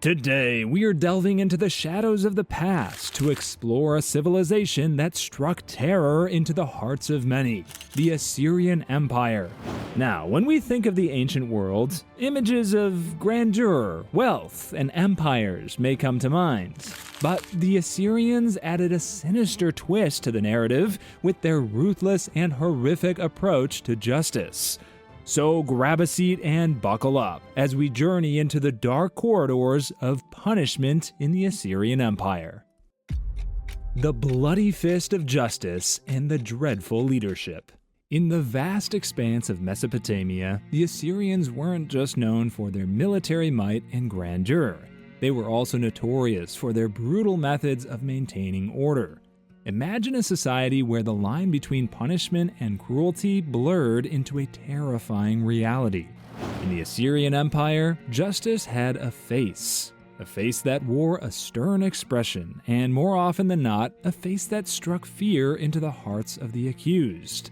Today, we are delving into the shadows of the past to explore a civilization that struck terror into the hearts of many, the Assyrian Empire. Now, when we think of the ancient world, images of grandeur, wealth, and empires may come to mind. But the Assyrians added a sinister twist to the narrative with their ruthless and horrific approach to justice. So grab a seat and buckle up as we journey into the dark corridors of punishment in the Assyrian Empire. The bloody fist of justice and the dreadful leadership. In the vast expanse of Mesopotamia, the Assyrians weren't just known for their military might and grandeur. They were also notorious for their brutal methods of maintaining order. Imagine a society where the line between punishment and cruelty blurred into a terrifying reality. In the Assyrian Empire, justice had a face that wore a stern expression, and more often than not, a face that struck fear into the hearts of the accused.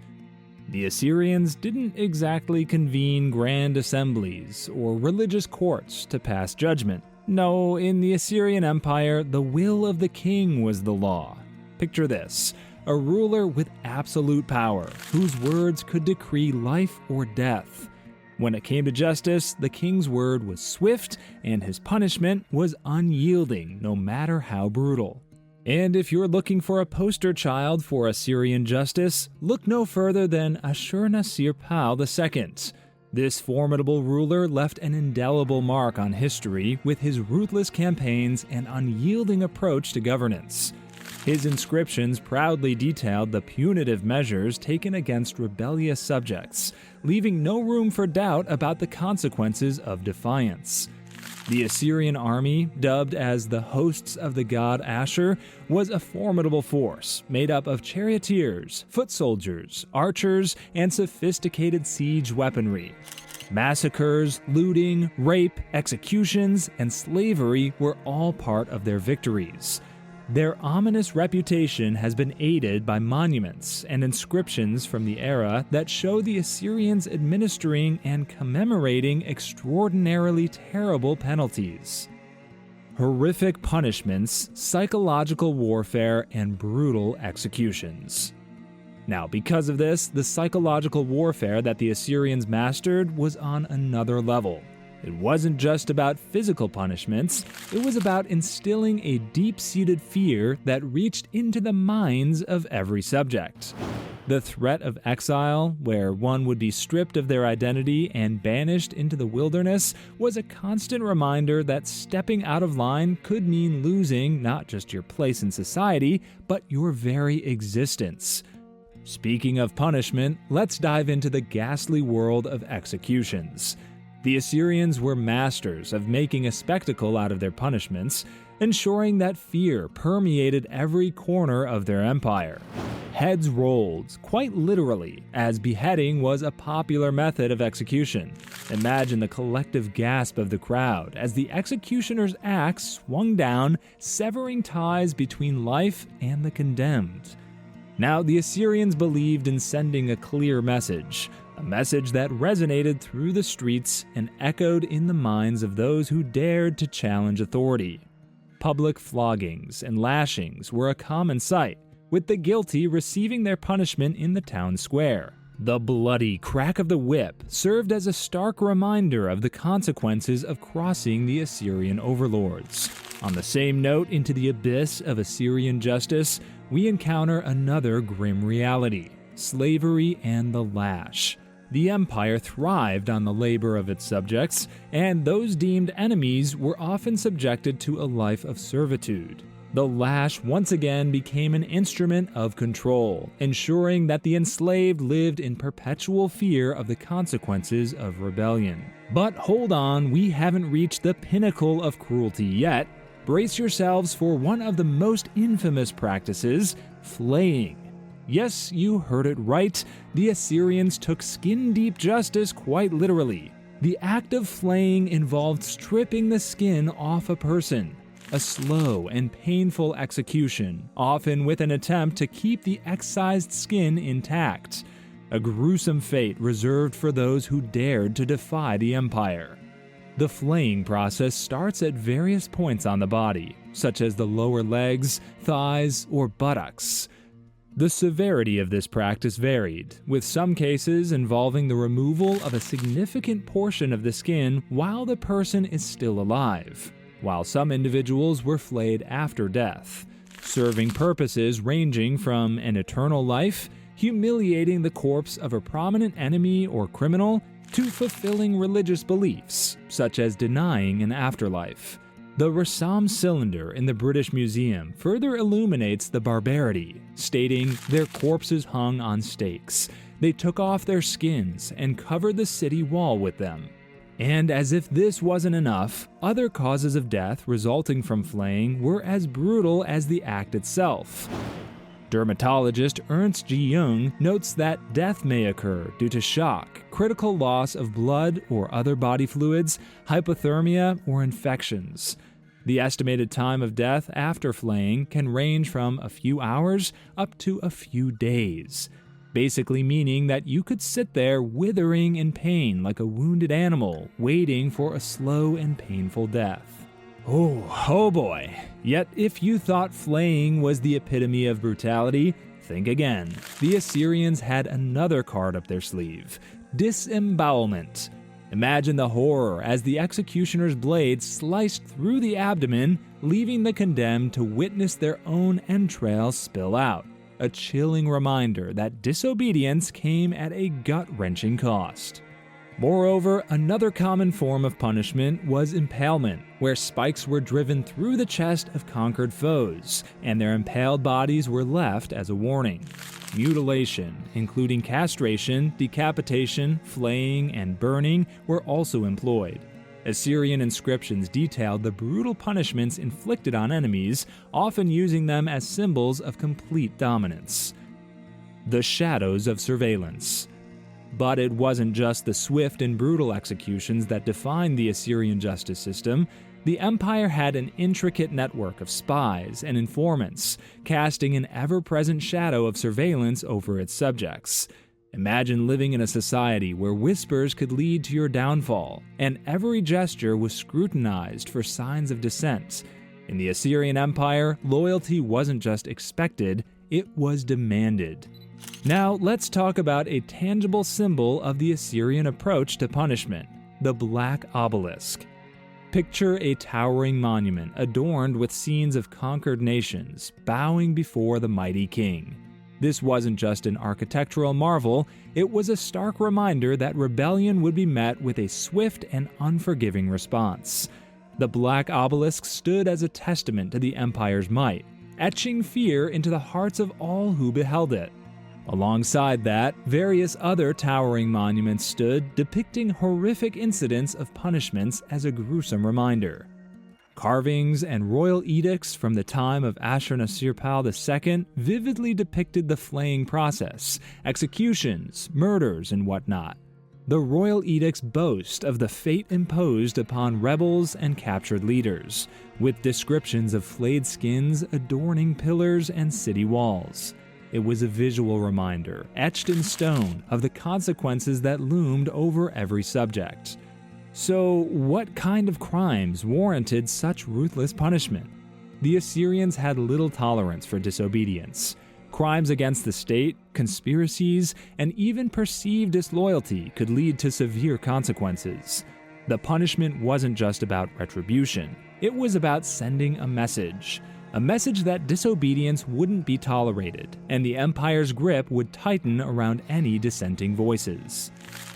The Assyrians didn't exactly convene grand assemblies or religious courts to pass judgment. No, in the Assyrian Empire, the will of the king was the law. Picture this, a ruler with absolute power, whose words could decree life or death. When it came to justice, the king's word was swift, and his punishment was unyielding, no matter how brutal. And if you're looking for a poster child for Assyrian justice, look no further than Ashur-nasir-pal II. This formidable ruler left an indelible mark on history with his ruthless campaigns and unyielding approach to governance. His inscriptions proudly detailed the punitive measures taken against rebellious subjects, leaving no room for doubt about the consequences of defiance. The Assyrian army, dubbed as the hosts of the god Ashur, was a formidable force made up of charioteers, foot soldiers, archers, and sophisticated siege weaponry. Massacres, looting, rape, executions, and slavery were all part of their victories. Their ominous reputation has been aided by monuments and inscriptions from the era that show the Assyrians administering and commemorating extraordinarily terrible penalties. Horrific punishments, psychological warfare, and brutal executions. Now, because of this, the psychological warfare that the Assyrians mastered was on another level. It wasn't just about physical punishments, it was about instilling a deep-seated fear that reached into the minds of every subject. The threat of exile, where one would be stripped of their identity and banished into the wilderness, was a constant reminder that stepping out of line could mean losing not just your place in society, but your very existence. Speaking of punishment, let's dive into the ghastly world of executions. The Assyrians were masters of making a spectacle out of their punishments, ensuring that fear permeated every corner of their empire. Heads rolled, quite literally, as beheading was a popular method of execution. Imagine the collective gasp of the crowd as the executioner's axe swung down, severing ties between life and the condemned. Now, the Assyrians believed in sending a clear message, a message that resonated through the streets and echoed in the minds of those who dared to challenge authority. Public floggings and lashings were a common sight, with the guilty receiving their punishment in the town square. The bloody crack of the whip served as a stark reminder of the consequences of crossing the Assyrian overlords. On the same note, into the abyss of Assyrian justice, we encounter another grim reality: slavery and the lash. The empire thrived on the labor of its subjects, and those deemed enemies were often subjected to a life of servitude. The lash once again became an instrument of control, ensuring that the enslaved lived in perpetual fear of the consequences of rebellion. But hold on, we haven't reached the pinnacle of cruelty yet. Brace yourselves for one of the most infamous practices: flaying. Yes, you heard it right. The Assyrians took skin-deep justice quite literally. The act of flaying involved stripping the skin off a person. A slow and painful execution, often with an attempt to keep the excised skin intact. A gruesome fate reserved for those who dared to defy the empire. The flaying process starts at various points on the body, such as the lower legs, thighs, or buttocks. The severity of this practice varied, with some cases involving the removal of a significant portion of the skin while the person is still alive, while some individuals were flayed after death, serving purposes ranging from an eternal life, humiliating the corpse of a prominent enemy or criminal, to fulfilling religious beliefs, such as denying an afterlife. The Rassam cylinder in the British Museum further illuminates the barbarity, stating their corpses hung on stakes. They took off their skins and covered the city wall with them. And as if this wasn't enough, other causes of death resulting from flaying were as brutal as the act itself. Dermatologist Ernst G. Jung notes that death may occur due to shock, critical loss of blood or other body fluids, hypothermia, or infections. The estimated time of death after flaying can range from a few hours up to a few days, basically meaning that you could sit there withering in pain like a wounded animal, waiting for a slow and painful death. Oh boy. Yet if you thought flaying was the epitome of brutality, think again. The Assyrians had another card up their sleeve: disembowelment. Imagine the horror as the executioner's blade sliced through the abdomen, leaving the condemned to witness their own entrails spill out. A chilling reminder that disobedience came at a gut-wrenching cost. Moreover, another common form of punishment was impalement, where spikes were driven through the chest of conquered foes, and their impaled bodies were left as a warning. Mutilation, including castration, decapitation, flaying, and burning, were also employed. Assyrian inscriptions detailed the brutal punishments inflicted on enemies, often using them as symbols of complete dominance. The shadows of surveillance. But it wasn't just the swift and brutal executions that defined the Assyrian justice system. The empire had an intricate network of spies and informants, casting an ever-present shadow of surveillance over its subjects. Imagine living in a society where whispers could lead to your downfall, and every gesture was scrutinized for signs of dissent. In the Assyrian Empire, loyalty wasn't just expected, it was demanded. Now, let's talk about a tangible symbol of the Assyrian approach to punishment: the Black Obelisk. Picture a towering monument adorned with scenes of conquered nations, bowing before the mighty king. This wasn't just an architectural marvel, it was a stark reminder that rebellion would be met with a swift and unforgiving response. The Black Obelisk stood as a testament to the empire's might, etching fear into the hearts of all who beheld it. Alongside that, various other towering monuments stood, depicting horrific incidents of punishments as a gruesome reminder. Carvings and royal edicts from the time of Ashurnasirpal II vividly depicted the flaying process, executions, murders, and whatnot. The royal edicts boast of the fate imposed upon rebels and captured leaders, with descriptions of flayed skins adorning pillars and city walls. It was a visual reminder, etched in stone, of the consequences that loomed over every subject. So, what kind of crimes warranted such ruthless punishment? The Assyrians had little tolerance for disobedience. Crimes against the state, conspiracies, and even perceived disloyalty could lead to severe consequences. The punishment wasn't just about retribution, it was about sending a message that disobedience wouldn't be tolerated, and the empire's grip would tighten around any dissenting voices.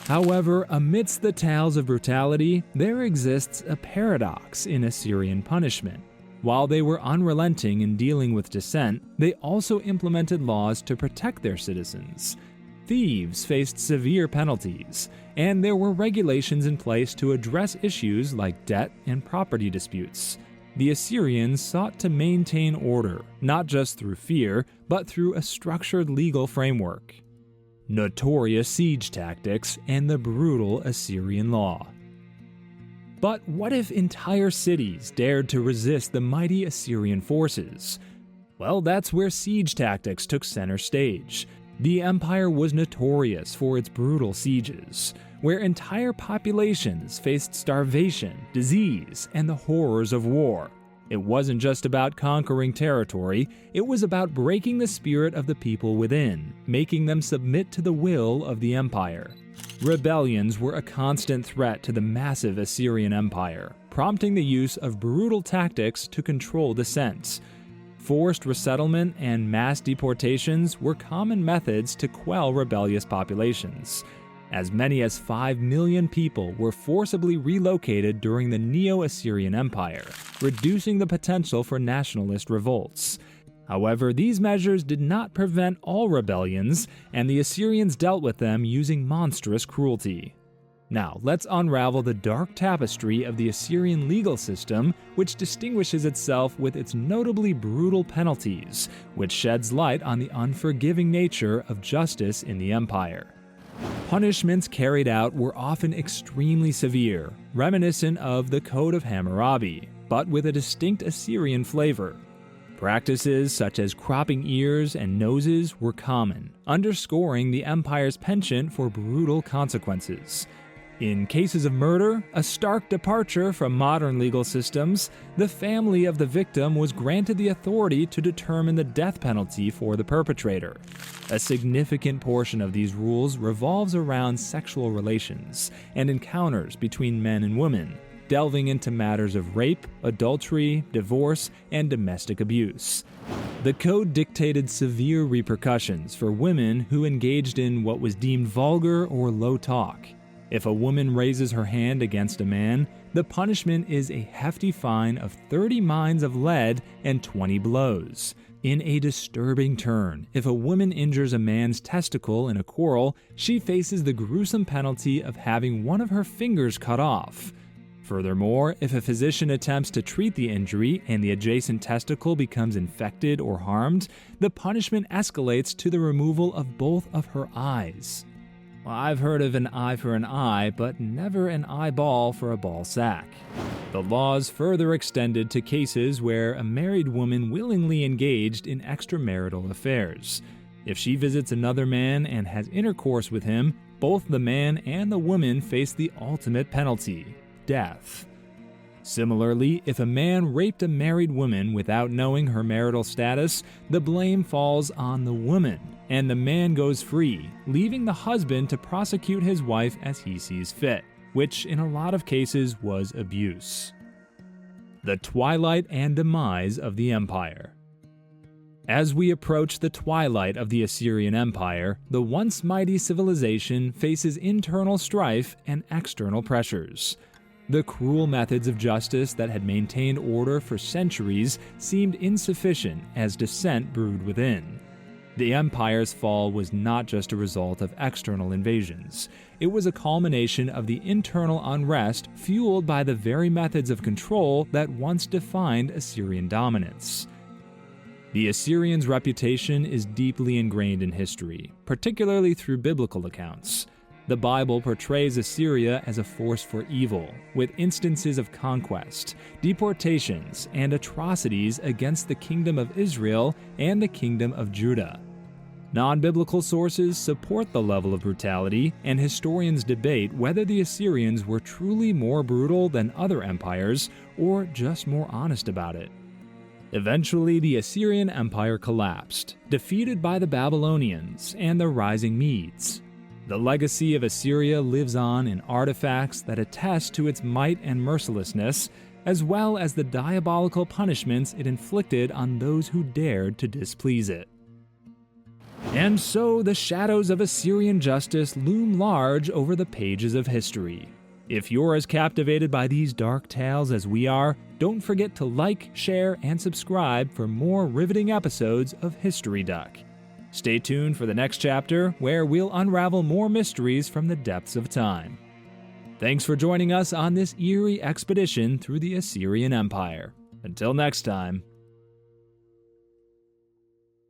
However, amidst the tales of brutality, there exists a paradox in Assyrian punishment. While they were unrelenting in dealing with dissent, they also implemented laws to protect their citizens. Thieves faced severe penalties, and there were regulations in place to address issues like debt and property disputes. The Assyrians sought to maintain order, not just through fear, but through a structured legal framework. Notorious siege tactics and the brutal Assyrian law. But what if entire cities dared to resist the mighty Assyrian forces? Well, that's where siege tactics took center stage. The empire was notorious for its brutal sieges, where entire populations faced starvation, disease, and the horrors of war. It wasn't just about conquering territory, it was about breaking the spirit of the people within, making them submit to the will of the empire. Rebellions were a constant threat to the massive Assyrian Empire, prompting the use of brutal tactics to control dissent. Forced resettlement and mass deportations were common methods to quell rebellious populations. As many as 5 million people were forcibly relocated during the Neo-Assyrian Empire, reducing the potential for nationalist revolts. However, these measures did not prevent all rebellions, and the Assyrians dealt with them using monstrous cruelty. Now, let's unravel the dark tapestry of the Assyrian legal system, which distinguishes itself with its notably brutal penalties, which sheds light on the unforgiving nature of justice in the empire. Punishments carried out were often extremely severe, reminiscent of the Code of Hammurabi, but with a distinct Assyrian flavor. Practices such as cropping ears and noses were common, underscoring the empire's penchant for brutal consequences. In cases of murder, a stark departure from modern legal systems, the family of the victim was granted the authority to determine the death penalty for the perpetrator. A significant portion of these rules revolves around sexual relations and encounters between men and women, delving into matters of rape, adultery, divorce, and domestic abuse. The code dictated severe repercussions for women who engaged in what was deemed vulgar or low talk. If a woman raises her hand against a man, the punishment is a hefty fine of 30 mines of lead and 20 blows. In a disturbing turn, if a woman injures a man's testicle in a quarrel, she faces the gruesome penalty of having one of her fingers cut off. Furthermore, if a physician attempts to treat the injury and the adjacent testicle becomes infected or harmed, the punishment escalates to the removal of both of her eyes. Well, I've heard of an eye for an eye, but never an eyeball for a ball sack. The laws further extended to cases where a married woman willingly engaged in extramarital affairs. If she visits another man and has intercourse with him, both the man and the woman face the ultimate penalty: death. Similarly, if a man raped a married woman without knowing her marital status, the blame falls on the woman, and the man goes free, leaving the husband to prosecute his wife as he sees fit, which in a lot of cases was abuse. The twilight and demise of the empire. As we approach the twilight of the Assyrian Empire, the once mighty civilization faces internal strife and external pressures. The cruel methods of justice that had maintained order for centuries seemed insufficient as dissent brewed within. The empire's fall was not just a result of external invasions. It was a culmination of the internal unrest fueled by the very methods of control that once defined Assyrian dominance. The Assyrians' reputation is deeply ingrained in history, particularly through biblical accounts. The Bible portrays Assyria as a force for evil, with instances of conquest, deportations, and atrocities against the Kingdom of Israel and the Kingdom of Judah. Non-biblical sources support the level of brutality, and historians debate whether the Assyrians were truly more brutal than other empires or just more honest about it. Eventually, the Assyrian Empire collapsed, defeated by the Babylonians and the rising Medes. The legacy of Assyria lives on in artifacts that attest to its might and mercilessness, as well as the diabolical punishments it inflicted on those who dared to displease it. And so the shadows of Assyrian justice loom large over the pages of history. If you're as captivated by these dark tales as we are, don't forget to like, share, and subscribe for more riveting episodes of History Duck. Stay tuned for the next chapter, where we'll unravel more mysteries from the depths of time. Thanks for joining us on this eerie expedition through the Assyrian Empire. Until next time,